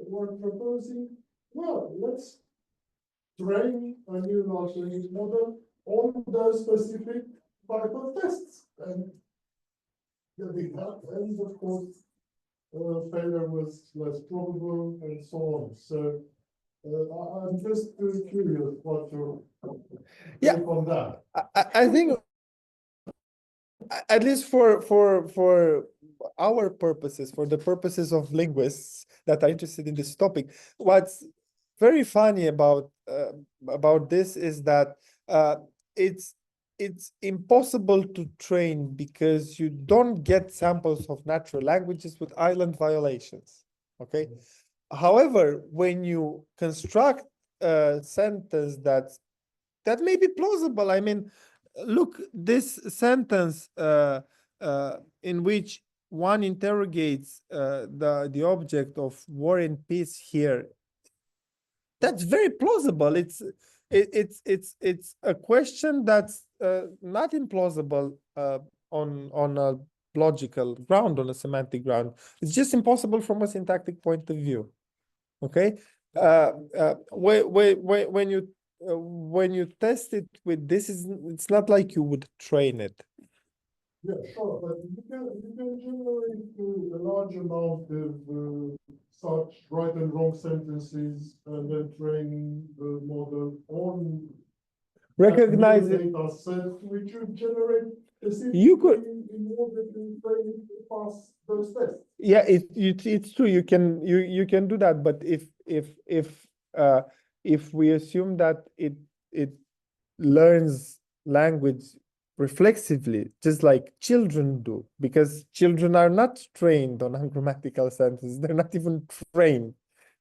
were proposing, well, let's train a new large language model on those specific type of tests. And they did that, and of course, failure was less probable, and so on. So I'm just curious what your Yeah. take on that. I think at least for our purposes, for the purposes of linguists that are interested in this topic, what's very funny about this is that it's impossible to train because you don't get samples of natural languages with island violations. Okay. However, when you construct a sentence that may be plausible, I mean, look, this sentence in which one interrogates the object of war and peace here, that's very plausible. It's a question that's not implausible on a logical ground, on a semantic ground. It's just impossible from a syntactic point of view. Okay, when you test it with this, it's not like you would train it. Yeah, sure, but you can generate a large amount of such right and wrong sentences and then train the model on Recognize that it. data set, which would generate You could, in order to train it to pass those tests. yeah, it's true. You can do that, but if we assume that it learns language reflexively, just like children do, because children are not trained on ungrammatical sentences. They're not even trained.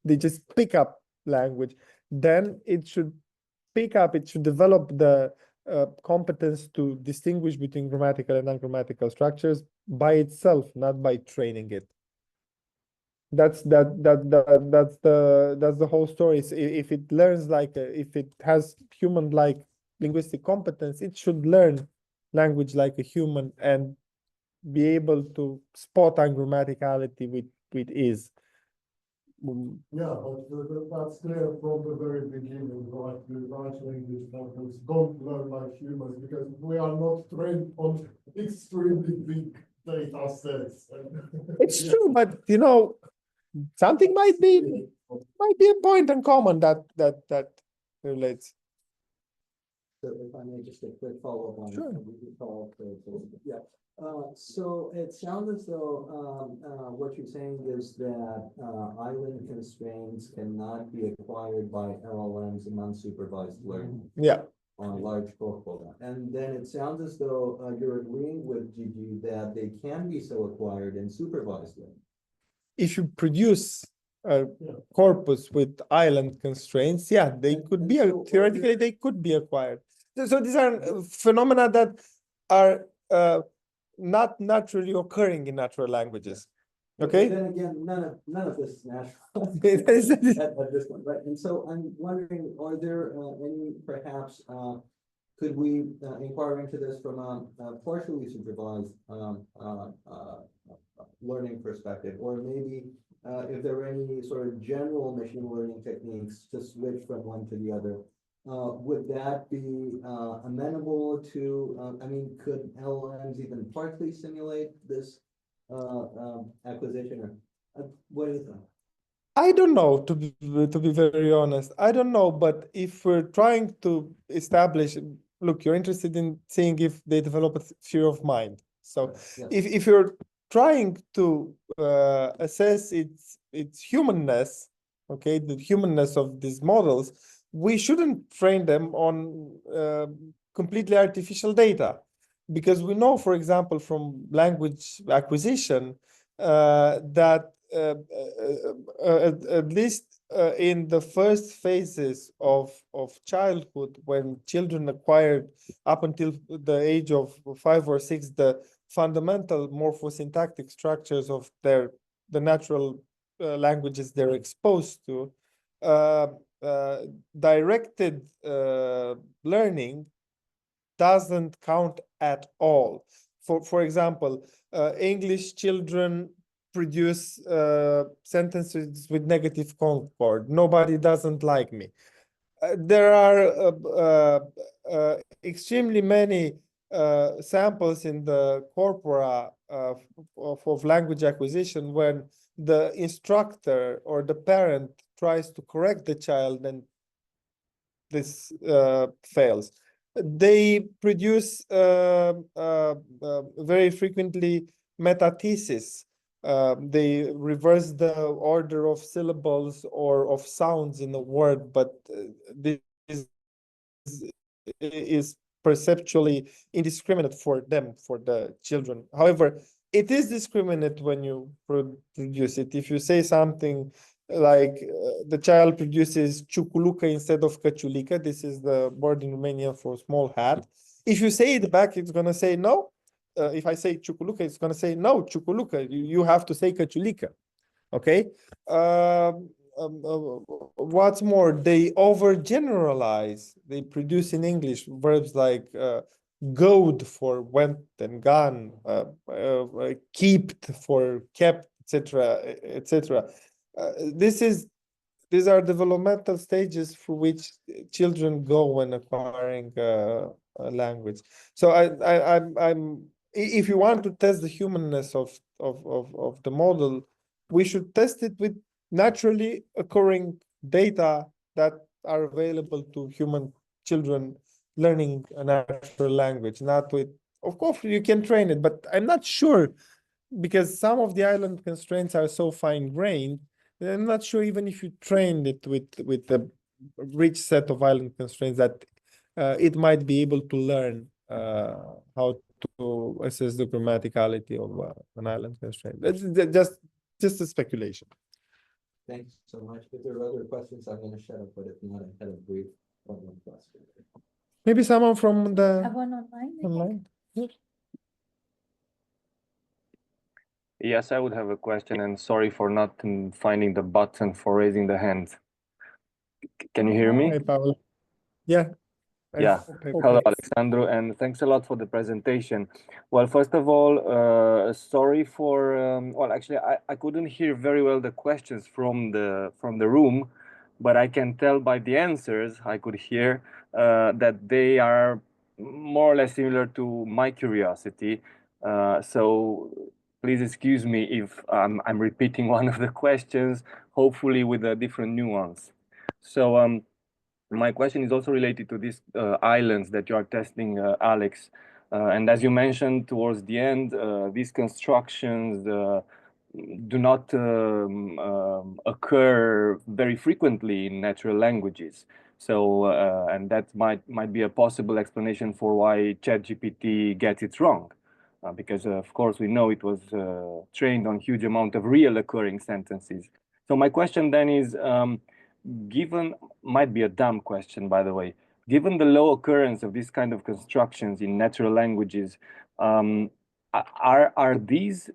They just pick up language. Then it should develop the competence to distinguish between grammatical and ungrammatical structures by itself, not by training it. That's the whole story. So if it learns if it has human-like linguistic competence, it should learn language like a human and be able to spot ungrammaticality with ease. Yeah, but that's clear from the very beginning, right? The large language models don't learn like humans because we are not trained on extremely big data sets. It's true, but something might be a point in common that relates. So if I may just a quick follow-up on. Sure. We can follow up yeah. So it sounds as though, what you're saying is that, island constraints cannot be acquired by LLMs and unsupervised learning Yeah. on a large profile. And then it sounds as though, you're agreeing with Gigi that they can be so acquired in supervised learning. If you produce a corpus with island constraints, yeah, they could be theoretically they could be acquired. So these are phenomena that are not naturally occurring in natural languages. Okay. But then again, none of this is natural at this point, right? And so I'm wondering, are there any perhaps could we inquire into this from a partially supervised learning perspective, or maybe if there are any sort of general machine learning techniques to switch from one to the other? Would that be amenable to, I mean, could LLMs even partly simulate this acquisition, or what do you think? I don't know, to be very honest. I don't know, but if we're trying to establish, look, you're interested in seeing if they develop a theory of mind. So Yes. if you're trying to assess its humanness, okay, the humanness of these models, we shouldn't train them on completely artificial data, because we know, for example, from language acquisition, that at least in the first phases of childhood, when children acquired up until the age of 5 or 6 the fundamental morphosyntactic structures of the natural languages they're exposed to, directed learning doesn't count at all. For example, English children produce sentences with negative concord. Nobody doesn't like me. There are extremely many samples in the corpora of language acquisition when the instructor or the parent tries to correct the child and this fails. They produce very frequently metathesis. They reverse the order of syllables or of sounds in a word, but this is perceptually indiscriminate for them, for the children. However, it is discriminate when you produce it. If you say something like the child produces ciuculucă instead of căciulică, this is the word in Romanian for small hat. If you say it back, it's going to say no. If I say ciuculucă, it's going to say no, ciuculucă. You have to say căciulică. Okay. What's more, they overgeneralize. They produce in English verbs like goad for went and gone, kept for kept, etc., etc. These are developmental stages through which children go when acquiring a language. So if you want to test the humanness of the model, we should test it with naturally occurring data that are available to human children learning a natural language, not with, of course, you can train it, but I'm not sure because some of the island constraints are so fine-grained. I'm not sure even if you trained it with a rich set of island constraints that it might be able to learn how to assess the grammaticality of an island constraint. That's just a speculation. Thanks so much. If there are other questions, I'm going to shut up, but if not, I had a brief one question. Maybe someone from I the have one online. I think. online. Yes, I would have a question, and sorry for not finding the button for raising the hand. Can you hear me? Hey, Paolo. Yeah. Yeah. Hello, Alexandru, and thanks a lot for the presentation. Well, first of all, sorry for well, actually, I couldn't hear very well the questions from the room, but I can tell by the answers I could hear that they are more or less similar to my curiosity. So please excuse me if I'm repeating one of the questions, hopefully with a different nuance. So my question is also related to these islands that you are testing, Alex. And as you mentioned towards the end, these constructions do not occur very frequently in natural languages. So, and that might be a possible explanation for why ChatGPT gets it wrong. Because of course we know it was trained on huge amount of real occurring sentences. So my question then is, given, might be a dumb question, by the way, given the low occurrence of this kind of constructions in natural languages, are these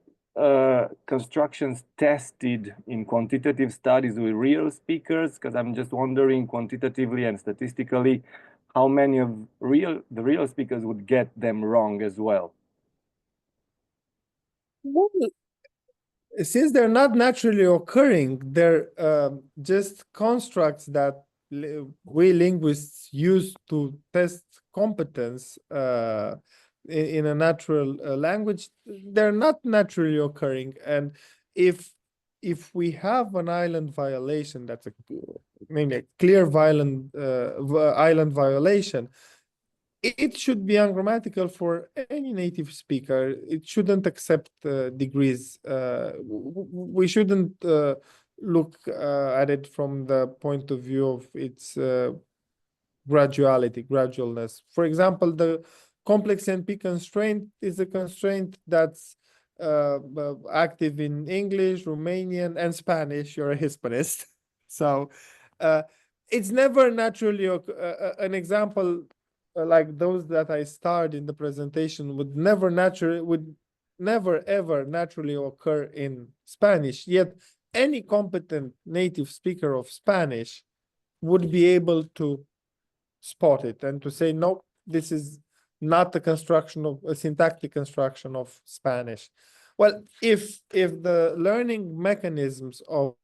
constructions tested in quantitative studies with real speakers? Because I'm just wondering quantitatively and statistically how many of the real speakers would get them wrong as well. Well, since they're not naturally occurring, they're just constructs that we linguists use to test competence in a natural language. They're not naturally occurring, and if we have an island violation, that's maybe a clear violent island violation, it should be ungrammatical for any native speaker. It shouldn't accept degrees. We shouldn't look at it from the point of view of its gradualness. For example, the complex NP constraint is a constraint that's active in English, Romanian, and Spanish. You're a Hispanist. So it's never naturally an example like those that I starred in the presentation would never ever naturally occur in Spanish. Yet any competent native speaker of Spanish would be able to spot it and to say, no, this is not a syntactic construction of Spanish. Well, if the learning mechanisms of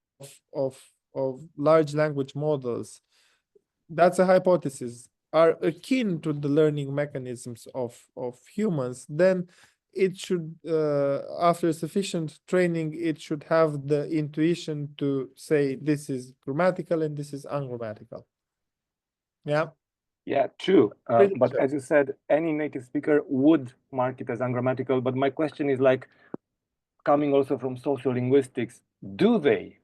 large language models, that's a hypothesis. are akin to the learning mechanisms of humans, then it should, after sufficient training, it should have the intuition to say this is grammatical and this is ungrammatical. Yeah. Yeah, true. Pretty But sure. as you said, any native speaker would mark it as ungrammatical. But my question is like, coming also from social linguistics, do they?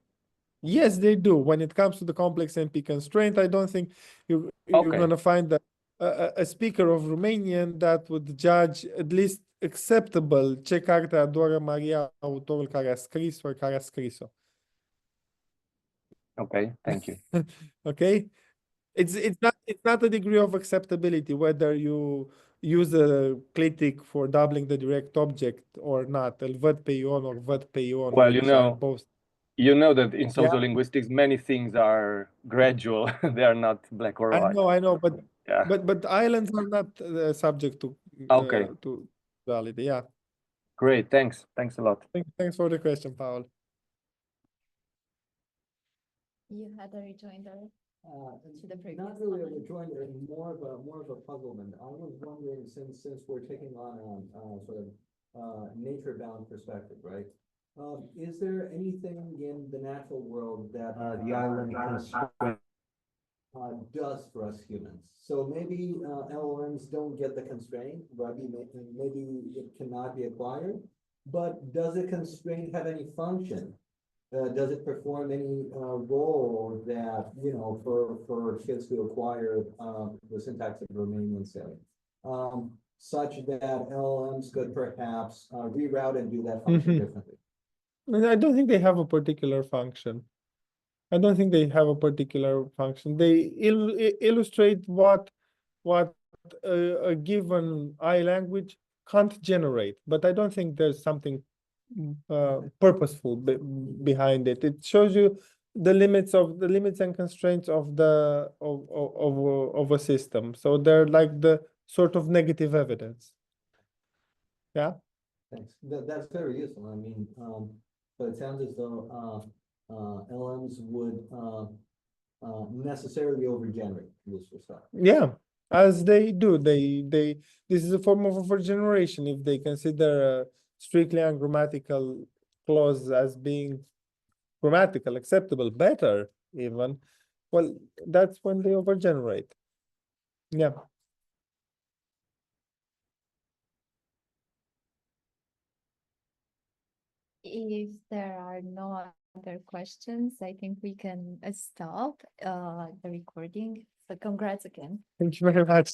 Yes, they do. When it comes to the complex NP constraint, I don't think you're Okay. going to find a speaker of Romanian that would judge at least acceptable ce carte adoră Maria autorul care a scris or care a scris-o. Okay, thank you. Okay? It's not a degree of acceptability whether you use a clitic for doubling the direct object or not. Îl văd pe Ion or văd pe Ion, Well, you which are know, both. you know that in Yeah. social linguistics, many things are gradual. They are not black or white. I know, but Yeah. but islands are not subject to Okay. to duality. Yeah. Great. Thanks. Thanks a lot. Thanks for the question, Paul. You had a rejoinder to the previous Not really a comment. rejoinder, more of a puzzlement. I was wondering, since we're taking on a sort of nature-bound perspective, right? Is there anything in the natural world that the island constraint does for us humans? So maybe LLMs don't get the constraint, right? Maybe it cannot be acquired, but does the constraint have any function? Does it perform any role that, you know, for kids to acquire the syntax of Romanian, say, such that LLMs could perhaps reroute and do that function differently? And I don't think they have a particular function. I don't think they have a particular function. They illustrate what a given I language can't generate, but I don't think there's something purposeful behind it. It shows you the limits and constraints of the of a system. So they're like the sort of negative evidence. Yeah. Thanks. That's very useful. I mean, but it sounds as though LMs would necessarily overgenerate useful stuff. Yeah, as they do. This is a form of overgeneration. If they consider a strictly ungrammatical clause as being grammatical, acceptable, better even, well, that's when they overgenerate. Yeah. If there are no other questions, I think we can stop the recording. So congrats again. Thank you very much.